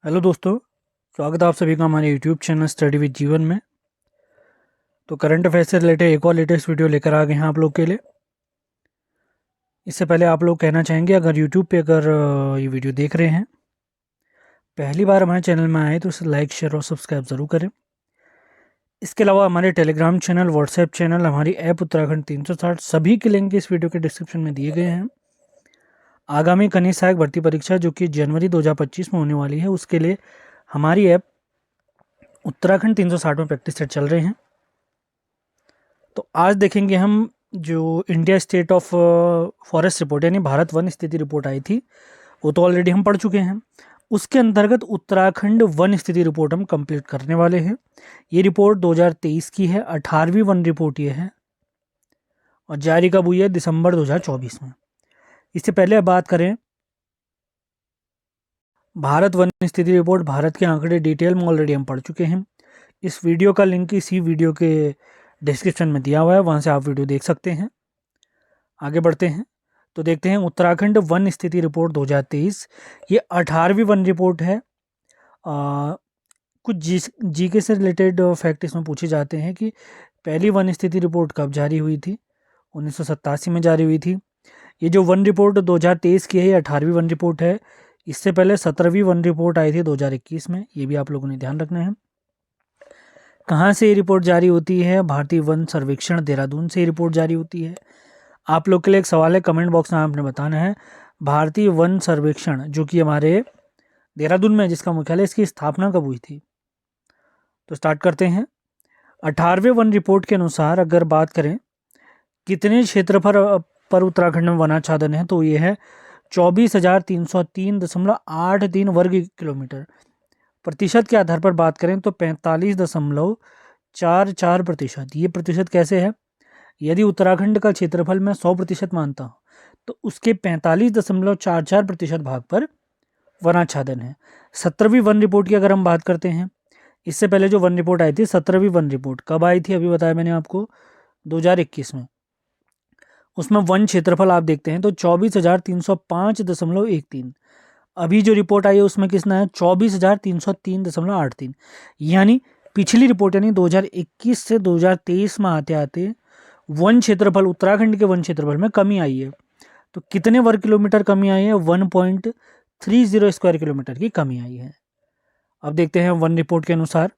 Hello दोस्तों, स्वागत है आप सभी का हमारे यूट्यूब चैनल स्टडी विद जीवन में। तो करंट अफेयर से रिलेटेड एक और लेटेस्ट वीडियो लेकर आ गए हैं आप लोग के लिए। इससे पहले आप लोग कहना चाहेंगे, अगर यूट्यूब पे ये वीडियो देख रहे हैं, पहली बार हमारे चैनल में आए तो इसे लाइक शेयर और सब्सक्राइब ज़रूर करें। इसके अलावा हमारे टेलीग्राम चैनल, व्हाट्सएप चैनल, हमारी ऐप उत्तराखंड 360 सभी के लिंक इस वीडियो के डिस्क्रिप्शन में दिए गए हैं। आगामी कनीय सहायक भर्ती परीक्षा जो कि जनवरी 2025 में होने वाली है, उसके लिए हमारी ऐप उत्तराखंड 360 में प्रैक्टिस सेट चल रहे हैं। तो आज देखेंगे हम जो India state of forest report यानी भारत वन स्थिति रिपोर्ट आई थी, वो तो ऑलरेडी हम पढ़ चुके हैं। उसके अंतर्गत उत्तराखंड वन स्थिति रिपोर्ट हम कंप्लीट करने वाले हैं। ये रिपोर्ट 2023 की है, 18वीं वन रिपोर्ट ये है और जारी कब हुई है? दिसंबर 2024 में। इससे पहले अब बात करें भारत वन स्थिति रिपोर्ट, भारत के आंकड़े डिटेल में ऑलरेडी हम पढ़ चुके हैं। इस वीडियो का लिंक इसी वीडियो के डिस्क्रिप्शन में दिया हुआ है, वहाँ से आप वीडियो देख सकते हैं। आगे बढ़ते हैं तो देखते हैं उत्तराखंड वन स्थिति रिपोर्ट 2023। ये 18वीं वन रिपोर्ट है। कुछ जीके से रिलेटेड फैक्ट इसमें पूछे जाते हैं कि पहली वन स्थिति रिपोर्ट कब जारी हुई थी? 1987 में जारी हुई थी। ये जो वन रिपोर्ट 2023 की है, ये 18वीं वन रिपोर्ट है। इससे पहले 17वीं वन रिपोर्ट आई थी 2021 में, ये भी आप लोगों ने ध्यान रखना है। कहाँ से ये रिपोर्ट जारी होती है? भारतीय वन सर्वेक्षण देहरादून से ये रिपोर्ट जारी होती है। आप लोग के लिए एक सवाल है, कमेंट बॉक्स में आपने बताना है भारतीय वन सर्वेक्षण जो कि हमारे देहरादून में जिसका मुख्यालय, इसकी स्थापना कब हुई थी? तो स्टार्ट करते हैं। 18वें वन रिपोर्ट के अनुसार अगर बात करें कितने क्षेत्रफल पर उत्तराखंड में वनाच्छादन है, तो ये है 24,303.83 वर्ग किलोमीटर। प्रतिशत के आधार पर बात करें तो 45.44%। ये प्रतिशत कैसे है? यदि उत्तराखंड का क्षेत्रफल मैं 100% मानता हूँ तो उसके 45.44% भाग पर वनाच्छादन है। 17वीं वन रिपोर्ट की अगर हम बात करते हैं, इससे पहले जो वन रिपोर्ट आई थी 17वीं वन रिपोर्ट कब आई थी? अभी बताया मैंने आपको, 2021 में। उसमें वन क्षेत्रफल आप देखते हैं तो 24,305.13। अभी जो रिपोर्ट आई है उसमें कितना है? 24,303.83। यानी पिछली रिपोर्ट यानी 2021 से 2023 में आते आते वन क्षेत्रफल, उत्तराखंड के वन क्षेत्रफल में कमी आई है। तो कितने वर्ग किलोमीटर कमी आई है? 1.30 स्क्वायर किलोमीटर की कमी आई है। अब देखते हैं वन रिपोर्ट के अनुसार,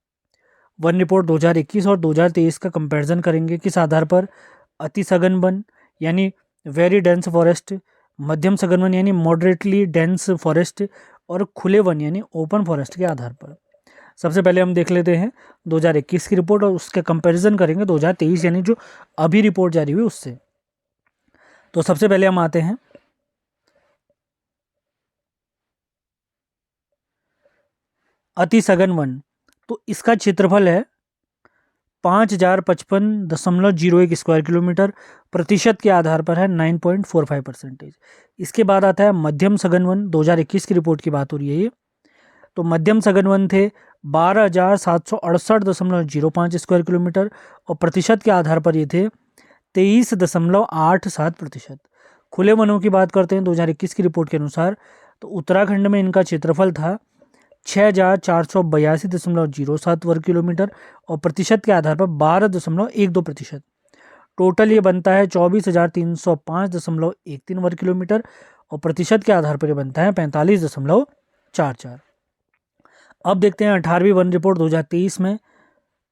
वन रिपोर्ट 2021 और 2023 का कंपैरिजन करेंगे। किस आधार पर? अति सघन वन यानी वेरी डेंस फॉरेस्ट, मध्यम सघन वन यानी मॉडरेटली डेंस फॉरेस्ट और खुले वन यानी ओपन फॉरेस्ट के आधार पर। सबसे पहले हम देख लेते हैं 2021 की रिपोर्ट और उसके कंपैरिजन करेंगे 2023 यानी जो अभी रिपोर्ट जारी हुई उससे। तो सबसे पहले हम आते हैं अति सघन वन। तो इसका क्षेत्रफल है 5,055.01 स्क्वायर किलोमीटर। प्रतिशत के आधार पर है 9.45%। इसके बाद आता है मध्यम सघन वन, 2021 की रिपोर्ट की बात हो रही है ये। तो मध्यम सघन वन थे 12,768.05 स्क्वायर किलोमीटर और प्रतिशत के आधार पर ये थे 23.87%। खुले वनों की बात करते हैं 2021 की रिपोर्ट के अनुसार, तो उत्तराखंड में इनका क्षेत्रफल था 6,482.07 वर्ग किलोमीटर और प्रतिशत के आधार पर 12.12%। टोटल ये बनता है 24,305.13 वर्ग किलोमीटर और प्रतिशत के आधार पर ये बनता है 45.44। अब देखते हैं 18वीं वन रिपोर्ट 2023 में।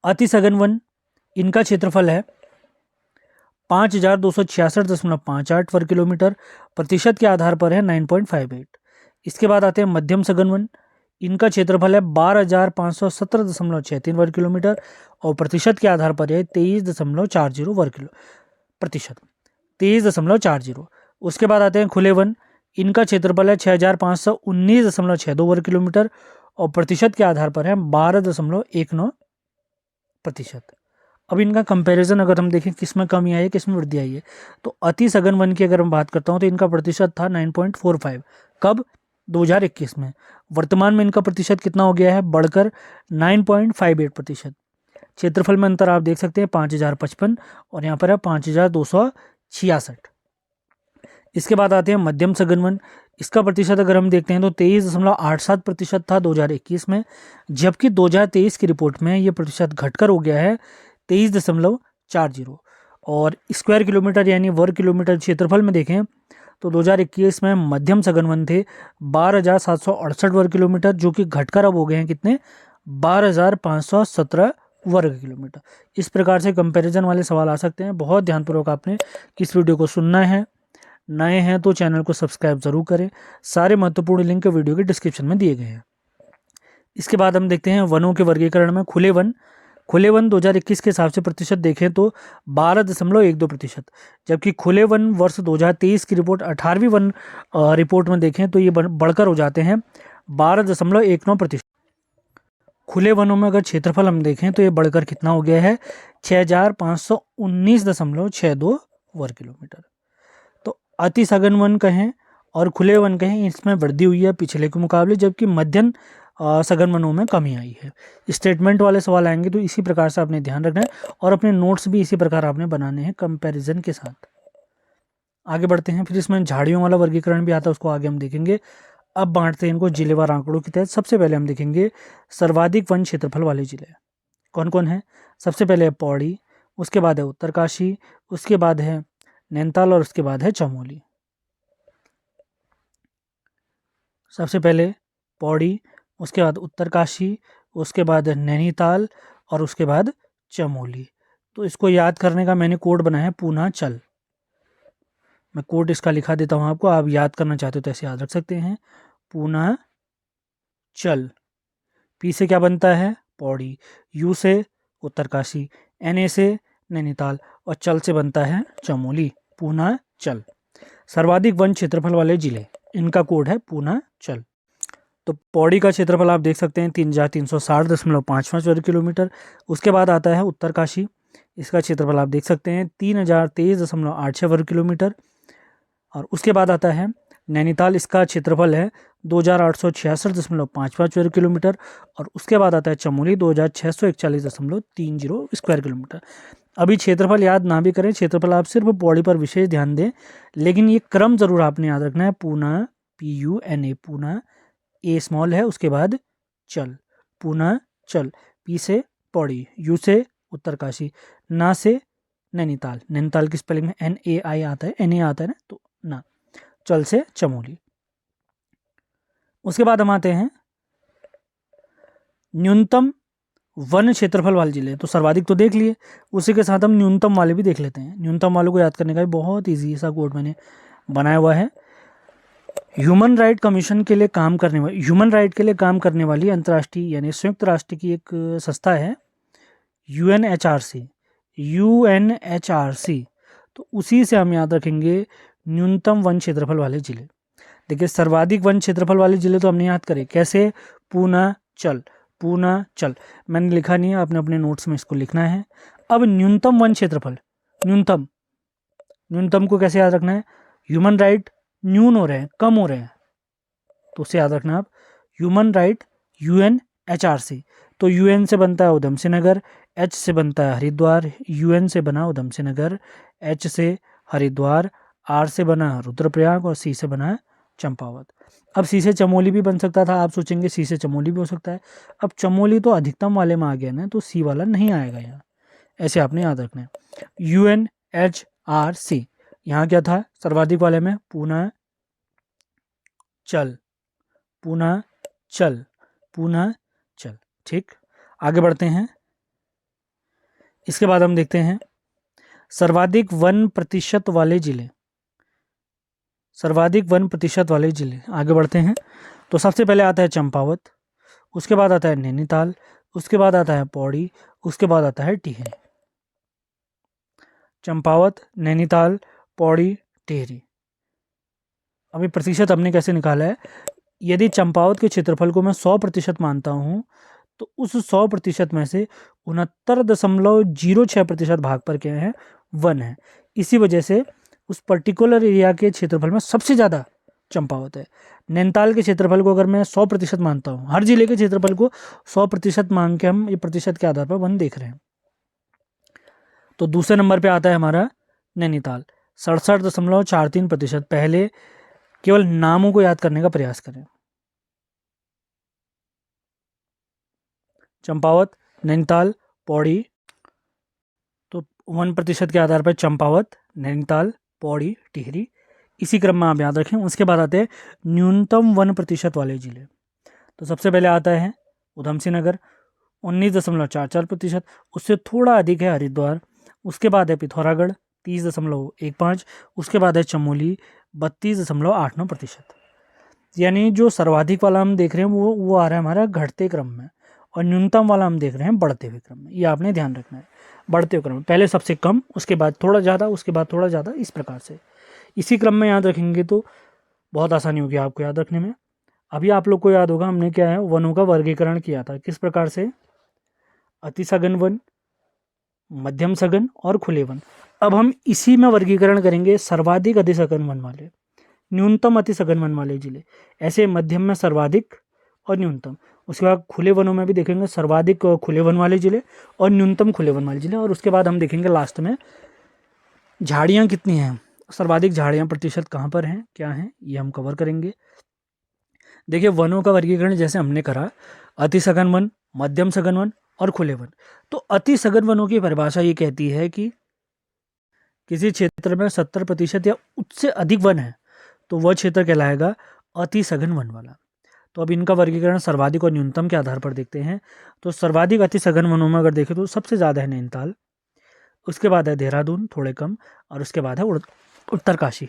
अति सघन वन, इनका क्षेत्रफल है 5,266.58 वर्ग किलोमीटर। प्रतिशत के आधार पर है 9.58। इसके बाद आते हैं मध्यम सघन वन, इनका क्षेत्रफल है 12,517.63 वर्ग किलोमीटर और प्रतिशत के आधार पर है 23.40 वर्ग किलो प्रतिशत, 23.40। उसके बाद आते हैं खुले वन, इनका क्षेत्रफल है 6,519.62 वर्ग किलोमीटर और प्रतिशत के आधार पर है 12.19%। अब इनका कंपैरिजन अगर हम देखें किस में कमी आई है, किस में वृद्धि आई है, तो अति सघन वन की अगर मैं बात करता हूँ तो इनका प्रतिशत था 9.45। कब? 2021 में। वर्तमान में इनका प्रतिशत कितना हो गया है? बढ़कर 9.58%। क्षेत्रफल में अंतर आप देख सकते हैं 5,055 और यहाँ पर है 5,266। इसके बाद आते हैं मध्यम सघन वन। इसका प्रतिशत अगर हम देखते हैं तो 23.87% था 2021 में, जबकि 2023 की रिपोर्ट में ये प्रतिशत घटकर हो गया है 23.40। और स्क्वायर किलोमीटर यानी वर्ग किलोमीटर क्षेत्रफल में देखें तो 2021 में मध्यम सघन वन थे 12,768 वर्ग किलोमीटर, जो कि घटकर अब हो गए हैं कितने, 12,517 वर्ग किलोमीटर। इस प्रकार से कंपैरिजन वाले सवाल आ सकते हैं। बहुत ध्यानपूर्वक आपने इस वीडियो को सुनना है। नए हैं तो चैनल को सब्सक्राइब जरूर करें। सारे महत्वपूर्ण लिंक वीडियो के डिस्क्रिप्शन में दिए गए हैं। इसके बाद हम देखते हैं वनों के वर्गीकरण में खुले वन। खुले वन 2021 के हिसाब से प्रतिशत देखें तो 12.12%, जबकि खुले वन वर्ष 2023 की रिपोर्ट 18वीं वन रिपोर्ट में देखें तो ये बढ़कर हो जाते हैं 12.19%। खुले वनों में अगर क्षेत्रफल हम देखें तो ये बढ़कर कितना हो गया है, 6,519.62 वर्ग किलोमीटर। तो अति सघन वन कहें और खुले वन कहें, इसमें वृद्धि हुई है पिछले के मुकाबले, जबकि मध्यम सघन वनों में कमी आई है। स्टेटमेंट वाले सवाल आएंगे तो इसी प्रकार से आपने ध्यान रखना है और अपने नोट्स भी इसी प्रकार आपने बनाने हैं कंपैरिजन के साथ। आगे बढ़ते हैं। फिर इसमें झाड़ियों वाला वर्गीकरण भी आता है, उसको आगे हम देखेंगे। अब बांटते हैं इनको जिलेवार आंकड़ों के तहत। सबसे पहले हम देखेंगे सर्वाधिक वन क्षेत्रफल वाले जिले कौन कौन है। सबसे पहले है पौड़ी, उसके बाद है उत्तरकाशी, उसके बाद है नैनीताल और उसके बाद है चमोली। सबसे पहले पौड़ी, उसके बाद उत्तरकाशी, उसके बाद नैनीताल और उसके बाद चमोली। तो इसको याद करने का मैंने कोड बनाया है पूर्णांचल। मैं कोड इसका लिखा देता हूँ आपको, आप याद करना चाहते हो तो ऐसे याद रख सकते हैं। पूर्णांचल। पी से क्या बनता है, पौड़ी, यू से उत्तरकाशी, एन ए से नैनीताल और चल से बनता है चमोली। पूर्णांचल। सर्वाधिक वन क्षेत्रफल वाले जिले, इनका कोड है पूर्णांचल। तो पौड़ी का क्षेत्रफल आप देख सकते हैं 3,360.55 वर्ग किलोमीटर। उसके बाद आता है उत्तरकाशी, इसका क्षेत्रफल आप देख सकते हैं 3,023.86 वर्ग किलोमीटर। और उसके बाद आता है नैनीताल, इसका क्षेत्रफल है 2,866.55 वर्ग किलोमीटर। और उसके बाद आता है चमोली 2,641.30 स्क्वायर किलोमीटर। अभी क्षेत्रफल याद ना भी करें, क्षेत्रफल आप सिर्फ पौड़ी पर विशेष ध्यान दें, लेकिन ये क्रम जरूर आपने याद रखना है। पूना, PUNA, पूना, ए स्मॉल है, उसके बाद चल, पूर्णांचल। पी से पौड़ी, यू से उत्तरकाशी, ना से नैनीताल, नैनीताल की स्पेलिंग में NAI आता है, NA आता है ना, तो ना। चल से चमोली। उसके बाद हम आते हैं न्यूनतम वन क्षेत्रफल वाले जिले। तो सर्वाधिक तो देख लिए, उसी के साथ हम न्यूनतम वाले भी देख लेते हैं। न्यूनतम वालों को याद करने का भी बहुत ईजी सा कोड मैंने बनाया हुआ है। ह्यूमन राइट कमीशन के लिए काम करने वाली, ह्यूमन राइट के लिए काम करने वाली अंतर्राष्ट्रीय यानी संयुक्त राष्ट्र की एक संस्था है UNHRC। तो उसी से हम याद रखेंगे न्यूनतम वन क्षेत्रफल वाले जिले। देखिए सर्वाधिक वन क्षेत्रफल वाले जिले तो हमने याद करे कैसे, पूर्णांचल, पूर्णांचल। मैंने लिखा नहीं है, आपने अपने नोट्स में इसको लिखना है। अब न्यूनतम वन क्षेत्रफल, न्यूनतम, न्यूनतम को कैसे याद रखना है, ह्यूमन राइट न्यून हो रहे हैं, कम हो रहे हैं, तो उसे याद रखना आप। Human right UNHRC। तो UN से बनता है उधम सिंह नगर, H से बनता है हरिद्वार, UN से बना उधम सिंह नगर, H से हरिद्वार, R से बना रुद्रप्रयाग और C से बना चंपावत। अब C से चमोली भी बन सकता था, आप सोचेंगे C से चमोली भी हो सकता है। अब चमोली तो अधिकतम वाले में आ गया ना, तो C वाला नहीं आएगा यहाँ, ऐसे आपने याद रखना है। UNHRC यहाँ क्या था सर्वाधिक वाले में, पूर्णांचल, पूर्णांचल, पूर्णांचल। ठीक, आगे बढ़ते हैं। इसके बाद हम देखते हैं सर्वाधिक वन प्रतिशत वाले जिले, सर्वाधिक वन प्रतिशत वाले जिले। आगे बढ़ते हैं। तो सबसे पहले आता है चंपावत, उसके बाद आता है नैनीताल, उसके बाद आता है पौड़ी, उसके बाद आता है टिहरी। चंपावत, नैनीताल, पौड़ी, टिहरी। अभी प्रतिशत हमने कैसे निकाला है, यदि चंपावत के क्षेत्रफल को मैं 100% मानता हूँ तो उस 100% में से 69.06% भाग पर क्या है, वन है। इसी वजह से उस पर्टिकुलर एरिया के क्षेत्रफल में सबसे ज़्यादा चंपावत है। नैनीताल के क्षेत्रफल को अगर मैं 100% मानता हूँ, हर जिले के क्षेत्रफल को 100% मान के हम ये प्रतिशत के आधार पर वन देख रहे हैं। तो दूसरे नंबर पे आता है हमारा नैनीताल, 67.43%। पहले केवल नामों को याद करने का प्रयास करें। चंपावत, नैनीताल, पौड़ी। तो 1% के आधार पर चंपावत, नैनीताल, पौड़ी, टिहरी, इसी क्रम में आप याद रखें। उसके बाद आते हैं न्यूनतम 1% वाले जिले। तो सबसे पहले आता है उधम सिंह नगर 19.44%। उससे थोड़ा अधिक है हरिद्वार। उसके बाद है पिथौरागढ़ 30.15। उसके बाद है चमोली 32.89%। यानी जो सर्वाधिक वाला हम देख रहे हैं वो आ रहा है हमारा घटते क्रम में, और न्यूनतम वाला हम देख रहे हैं बढ़ते हुए क्रम में। ये आपने ध्यान रखना है, बढ़ते हुए क्रम में, पहले सबसे कम, उसके बाद थोड़ा ज़्यादा, उसके बाद थोड़ा ज़्यादा, इस प्रकार से इसी क्रम में याद रखेंगे तो बहुत आसानी होगी आपको याद रखने में। अभी आप लोग को याद होगा हमने क्या है वनों का वर्गीकरण किया था, किस प्रकार से, अति सघन वन, मध्यम सघन और खुले वन। अब हम इसी में वर्गीकरण करेंगे सर्वाधिक अति सघन वन वाले, न्यूनतम अति सघन वन वाले जिले, ऐसे मध्यम में सर्वाधिक और न्यूनतम। उसके बाद खुले वनों में भी देखेंगे सर्वाधिक खुले वन वाले जिले और न्यूनतम खुले वन वाले जिले। और उसके बाद हम देखेंगे लास्ट में झाड़ियाँ कितनी हैं, सर्वाधिक झाड़ियाँ प्रतिशत कहाँ पर हैं, क्या हैं, ये हम कवर करेंगे। देखिए वनों का वर्गीकरण जैसे हमने करा, अति सघन वन, मध्यम सघन वन और खुले वन। तो अति सघन वनों की परिभाषा ये कहती है कि किसी क्षेत्र में 70% या उससे अधिक वन है तो वह क्षेत्र कहलाएगा अति सघन वन वाला। तो अब इनका वर्गीकरण सर्वाधिक और न्यूनतम के आधार पर देखते हैं। तो सर्वाधिक अति सघन वनों में अगर देखें तो सबसे ज़्यादा है नैनीताल, उसके बाद है देहरादून थोड़े कम, और उसके बाद है उत्तरकाशी।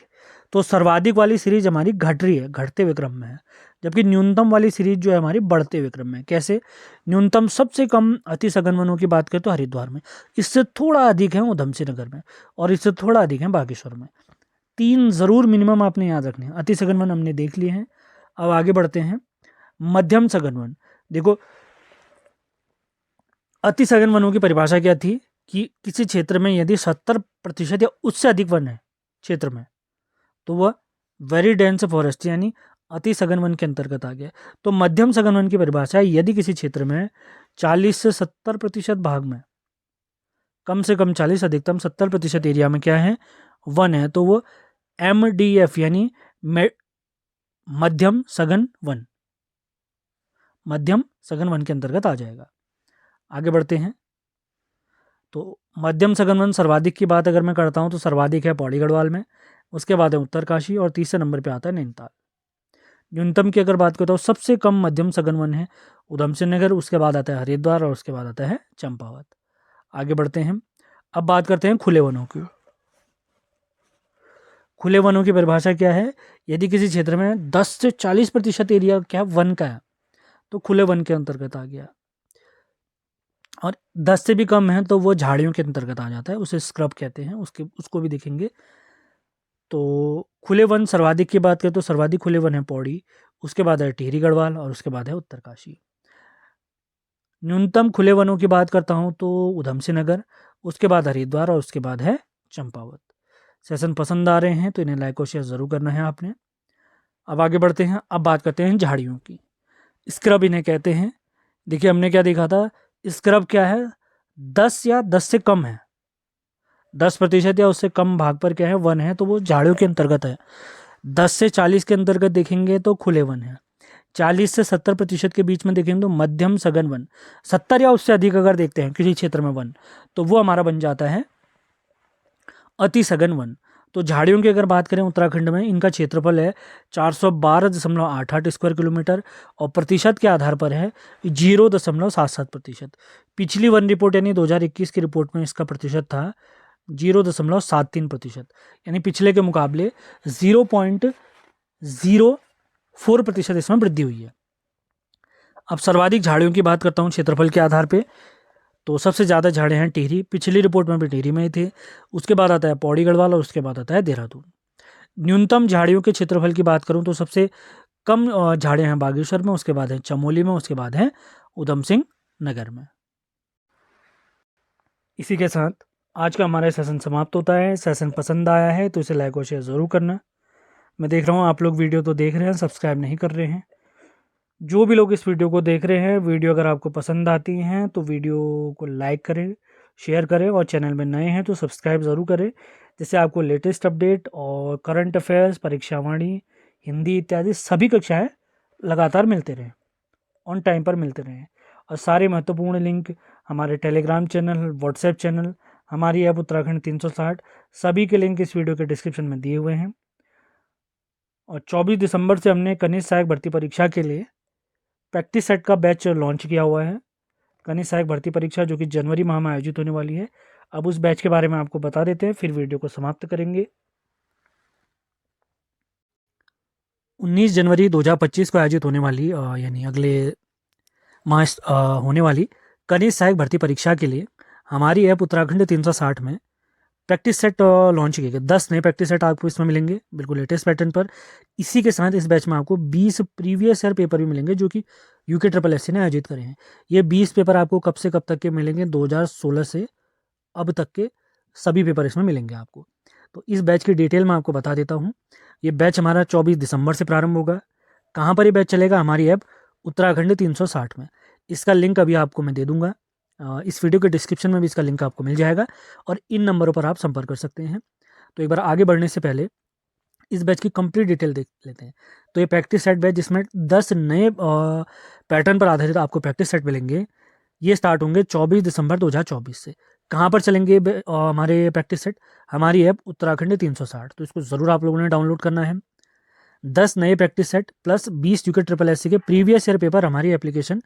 तो सर्वाधिक वाली सीरीज हमारी घट रही है, घटते हुए क्रम में है, जबकि न्यूनतम वाली सीरीज जो है हमारी बढ़ते हुए क्रम में। कैसे, न्यूनतम सबसे कम अति सघन वनों की बात करें तो हरिद्वार में, इससे थोड़ा अधिक है उधम सिंह नगर में, और इससे थोड़ा अधिक है बागेश्वर में। 3 जरूर मिनिमम आपने याद रखने हैं। अति सघन वन हमने देख लिए हैं। अब आगे बढ़ते हैं मध्यम सघन वन। देखो अति सघन वनों की परिभाषा क्या थी कि किसी क्षेत्र में यदि 70% या उससे अधिक वन है क्षेत्र में तो वह वेरी डेंस फॉरेस्ट यानी अति सघन वन के अंतर्गत आ गया। तो मध्यम सघन वन की परिभाषा है यदि किसी क्षेत्र में 40 से 70% भाग में, कम से कम 40 अधिकतम 70% एरिया में क्या है, वन है, तो वो MDF यानी मध्यम सघन वन, मध्यम सघन वन के अंतर्गत आ जाएगा। आगे बढ़ते हैं। तो मध्यम सघन वन सर्वाधिक की बात अगर मैं करता हूं तो सर्वाधिक है पौड़ी गढ़वाल में, उसके बाद है उत्तरकाशी और तीसरे नंबर पे आता है नैनीताल। न्यूनतम की अगर बात करता हूँ सबसे कम मध्यम सघन वन है उधम सिंह नगर, उसके बाद आता है हरिद्वार और उसके बाद आता है चंपावत। आगे बढ़ते हैं। अब बात करते हैं खुले वनों की। खुले वनों की परिभाषा क्या है, यदि किसी क्षेत्र में 10 से 40% एरिया क्या वन का है तो खुले वन के अंतर्गत आ गया, और 10 से भी कम है तो वो झाड़ियों के अंतर्गत आ जाता है, उसे स्क्रब कहते हैं, उसको भी देखेंगे। तो खुले वन सर्वाधिक की बात करें तो सर्वाधिक खुले वन है पौड़ी, उसके बाद है टिहरी गढ़वाल और उसके बाद है उत्तरकाशी। न्यूनतम खुले वनों की बात करता हूँ तो उधम सिंह नगर, उसके बाद हरिद्वार और उसके बाद है चंपावत। सेशन पसंद आ रहे हैं तो इन्हें लाइक और शेयर ज़रूर करना है आपने। अब आगे बढ़ते हैं। अब बात करते हैं झाड़ियों की। स्क्रब इन्हें कहते हैं। देखिए हमने क्या देखा था, स्क्रब क्या है, 10 या 10 से कम है, 10% या उससे कम भाग पर क्या है वन है तो वो झाड़ियों के अंतर्गत है। 10 से 40 के अंतर्गत देखेंगे तो खुले वन है। 40 से 70% के बीच में देखेंगे तो मध्यम सघन वन। 70 या उससे अधिक अगर देखते हैं किसी क्षेत्र में वन तो वो हमारा बन जाता है अति सघन वन। तो झाड़ियों की अगर बात करें उत्तराखंड में इनका क्षेत्रफल है 412.88 स्क्वायर किलोमीटर और प्रतिशत के आधार पर है 0.77%। पिछली वन रिपोर्ट यानी 2021 की रिपोर्ट में इसका प्रतिशत था 0.73%, यानी पिछले के मुकाबले 0.04% इसमें वृद्धि हुई है। अब सर्वाधिक झाड़ियों की बात करता हूँ क्षेत्रफल के आधार पे, तो सबसे ज़्यादा झाड़े हैं टिहरी, पिछली रिपोर्ट में भी टिहरी में ही थे, उसके बाद आता है पौड़ी गढ़वाल और उसके बाद आता है देहरादून। न्यूनतम झाड़ियों के क्षेत्रफल की बात करूं तो सबसे कम झाड़े हैं बागेश्वर में, उसके बाद है चमोली में, उसके बाद है उधम सिंह नगर में। इसी के साथ आज का हमारा सेशन समाप्त होता है। सेशन पसंद आया है तो इसे लाइक और शेयर ज़रूर करना। मैं देख रहा हूँ आप लोग वीडियो तो देख रहे हैं, सब्सक्राइब नहीं कर रहे हैं। जो भी लोग इस वीडियो को देख रहे हैं, वीडियो अगर आपको पसंद आती हैं तो वीडियो को लाइक करें, शेयर करें और चैनल में नए हैं तो सब्सक्राइब ज़रूर करें, जिससे आपको लेटेस्ट अपडेट और करंट अफेयर्स, परीक्षावाणी, हिंदी इत्यादि सभी कक्षाएं लगातार मिलते रहें, ऑन टाइम पर मिलते रहें। और सारे महत्वपूर्ण लिंक हमारे टेलीग्राम चैनल, व्हाट्सएप चैनल, हमारी ऐप उत्तराखंड 360, सभी के लिंक इस वीडियो के डिस्क्रिप्शन में दिए हुए हैं। और 24 दिसंबर से हमने कनिष्ठ सहायक भर्ती परीक्षा के लिए प्रैक्टिस सेट का बैच लॉन्च किया हुआ है। कनिष्ठ सहायक भर्ती परीक्षा जो कि जनवरी माह में आयोजित होने वाली है। अब उस बैच के बारे में आपको बता देते हैं, फिर वीडियो को समाप्त करेंगे। 19 जनवरी 2025 को आयोजित होने वाली यानी अगले माह होने वाली कनिष्ठ सहायक भर्ती परीक्षा के लिए हमारी ऐप उत्तराखंड 360 में प्रैक्टिस सेट लॉन्च किए गए। 10 नए प्रैक्टिस सेट आपको इसमें मिलेंगे, बिल्कुल लेटेस्ट पैटर्न पर। इसी के साथ इस बैच में आपको 20 प्रीवियस ईयर पेपर भी मिलेंगे जो कि UKSSC ने आयोजित करे हैं। ये 20 पेपर आपको कब से कब तक के मिलेंगे? 2016 से अब तक के सभी पेपर इसमें मिलेंगे आपको। तो इस बैच की डिटेल मैं आपको बता देता हूँ। ये बैच हमारा 24 दिसंबर से प्रारंभ होगा। कहाँ पर ये बैच चलेगा? हमारी ऐप उत्तराखंड 360 में। इसका लिंक अभी आपको मैं दे दूंगा, इस वीडियो के डिस्क्रिप्शन में भी इसका लिंक आपको मिल जाएगा और इन नंबरों पर आप संपर्क कर सकते हैं। तो एक बार आगे बढ़ने से पहले इस बैच की कंप्लीट डिटेल देख लेते हैं। तो ये प्रैक्टिस सेट बैच जिसमें 10 नए पैटर्न पर आधारित आपको प्रैक्टिस सेट मिलेंगे, ये स्टार्ट होंगे 24 दिसंबर 2024 से। कहाँ पर चलेंगे हमारे प्रैक्टिस सेट? हमारी ऐप उत्तराखंड 360। तो इसको ज़रूर आप लोगों ने डाउनलोड करना है। 10 नए प्रैक्टिस सेट प्लस 20 UKSSC के प्रीवियस ईयर पेपर हमारी एप्लीकेशन।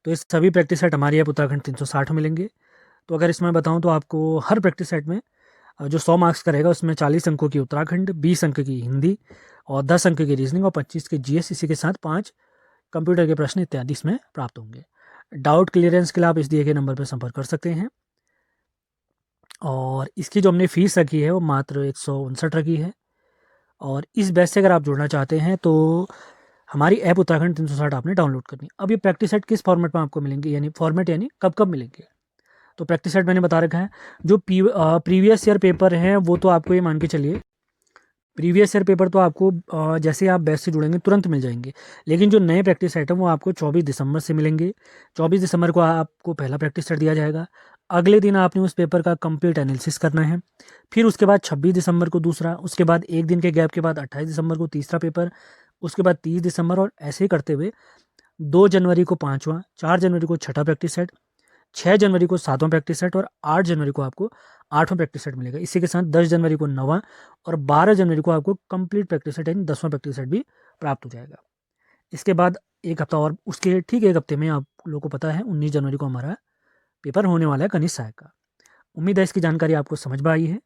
तो ये सभी प्रैक्टिस सेट हमारी ऐप उत्तराखंड 360 में मिलेंगे। तो अगर इसमें बताऊं तो आपको हर प्रैक्टिस सेट में जो 100 मार्क्स का रहेगा उसमें 40 अंकों की उत्तराखंड, 20 अंक की हिंदी और 10 अंक की रीजनिंग और 25 के GS, इसी के साथ 5 कंप्यूटर के प्रश्न इत्यादि इसमें प्राप्त होंगे। डाउट क्लियरेंस के लिए आप इस दिए गए नंबर पर संपर्क कर सकते हैं। और इसकी जो हमने फीस रखी है वो मात्र 159 रखी है। और इस बैच से अगर आप जुड़ना चाहते हैं तो हमारी ऐप उत्तराखंड 360 आपने डाउनलोड करनी। अब ये प्रैक्टिस सेट किस फॉर्मेट में आपको मिलेंगे, यानी फॉर्मेट यानी कब कब मिलेंगे? तो प्रैक्टिस सेट मैंने बता रखा है। जो प्रीवियस ईयर पेपर हैं वो तो आपको ये मान के चलिए, प्रीवियस ईयर पेपर तो आपको जैसे आप बैच से जुड़ेंगे तुरंत मिल जाएंगे। लेकिन जो नए प्रैक्टिस सेट हैं वो आपको 24 दिसंबर से मिलेंगे। 24 दिसंबर को आपको पहला प्रैक्टिस सेट दिया जाएगा। अगले दिन आपने उस पेपर का कंप्लीट एनालिसिस करना है। फिर उसके बाद 26 दिसंबर को दूसरा, उसके बाद एक दिन के गैप के बाद 28 दिसंबर को तीसरा पेपर, उसके बाद 30 दिसंबर, और ऐसे ही करते हुए 2 जनवरी को पाँचवा, 4 जनवरी को छठा प्रैक्टिस सेट, 6 जनवरी को सातवां प्रैक्टिस सेट और 8 जनवरी को आपको आठवां प्रैक्टिस सेट मिलेगा। इसी के साथ 10 जनवरी को नवा और 12 जनवरी को आपको कंप्लीट प्रैक्टिस सेट यानी 10वां प्रैक्टिस सेट भी प्राप्त हो जाएगा। इसके बाद एक हफ्ता और, उसके ठीक एक हफ्ते में आप लोगों को पता है 19 जनवरी को हमारा पेपर होने वाला है कनिष्ठ सहायक का। उम्मीद है इसकी जानकारी आपको समझ में आई है।